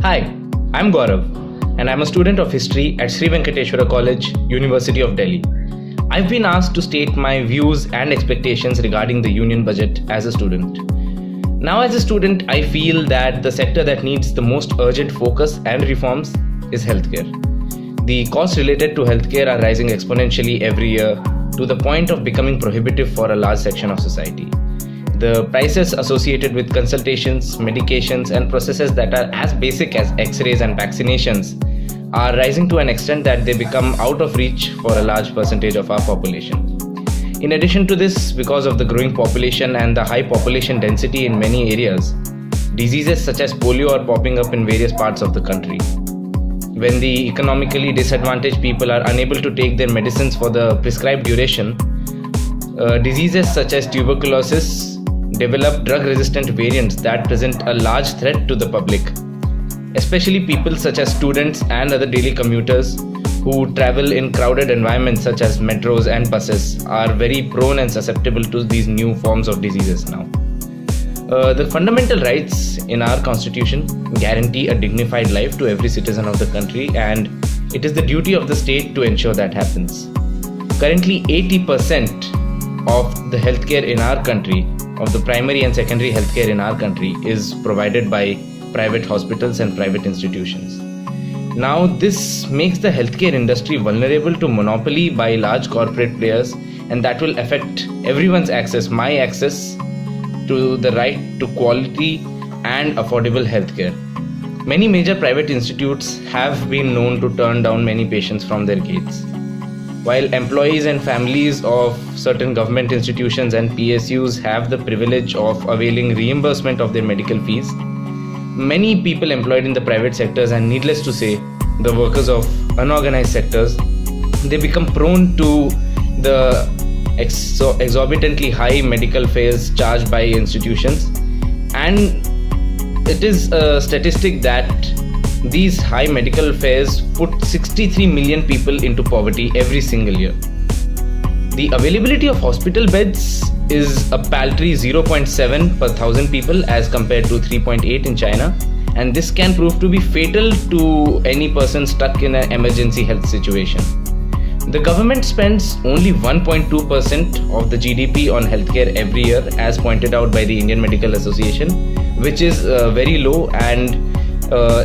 Hi, I'm Gaurav, and I'm a student of history at Sri Venkateswara College, University of Delhi. I've been asked to state my views and expectations regarding the union budget as a student. Now, as a student, I feel that the sector that needs the most urgent focus and reforms is healthcare. The costs related to healthcare are rising exponentially every year to the point of becoming prohibitive for a large section of society. The prices associated with consultations, medications, and processes that are as basic as x-rays and vaccinations are rising to an extent that they become out of reach for a large percentage of our population. In addition to this, because of the growing population and the high population density in many areas, diseases such as polio are popping up in various parts of the country. When the economically disadvantaged people are unable to take their medicines for the prescribed duration, diseases such as tuberculosis develop drug-resistant variants that present a large threat to the public. Especially people such as students and other daily commuters who travel in crowded environments such as metros and buses are very prone and susceptible to these new forms of diseases now. The fundamental rights in our constitution guarantee a dignified life to every citizen of the country, and it is the duty of the state to ensure that happens. Currently, 80% of the healthcare in our country, of the primary and secondary healthcare in our country, is provided by private hospitals and private institutions. Now, this makes the healthcare industry vulnerable to monopoly by large corporate players, and that will affect everyone's access, my access, to the right to quality and affordable healthcare. Many major private institutes have been known to turn down many patients from their gates. While employees and families of certain government institutions and PSUs have the privilege of availing reimbursement of their medical fees, many people employed in the private sectors, and needless to say, the workers of unorganized sectors, they become prone to the exorbitantly high medical fares charged by institutions. And it is a statistic that these high medical fares put 63 million people into poverty every single year. The availability of hospital beds is a paltry 0.7 per thousand people as compared to 3.8 in China, and this can prove to be fatal to any person stuck in an emergency health situation. The government spends only 1.2% of the GDP on healthcare every year, as pointed out by the Indian Medical Association, which is very low, and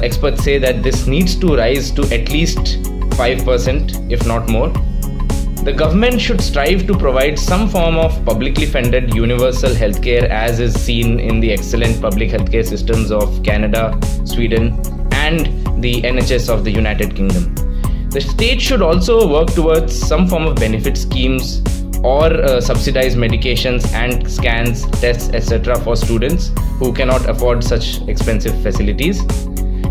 experts say that this needs to rise to at least 5%, if not more. The government should strive to provide some form of publicly funded universal healthcare, as is seen in the excellent public healthcare systems of Canada, Sweden, and the NHS of the United Kingdom. The state should also work towards some form of benefit schemes or subsidize medications and scans, tests, etc. for students who cannot afford such expensive facilities.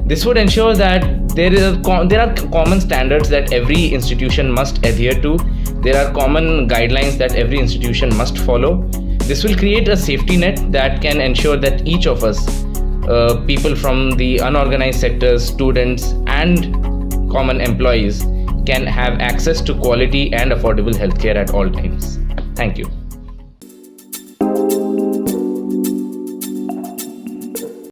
This would ensure that there are common standards that every institution must adhere to. There are common guidelines that every institution must follow. This will create a safety net that can ensure that each of us, people from the unorganized sectors, students, and common employees, can have access to quality and affordable healthcare at all times. Thank you.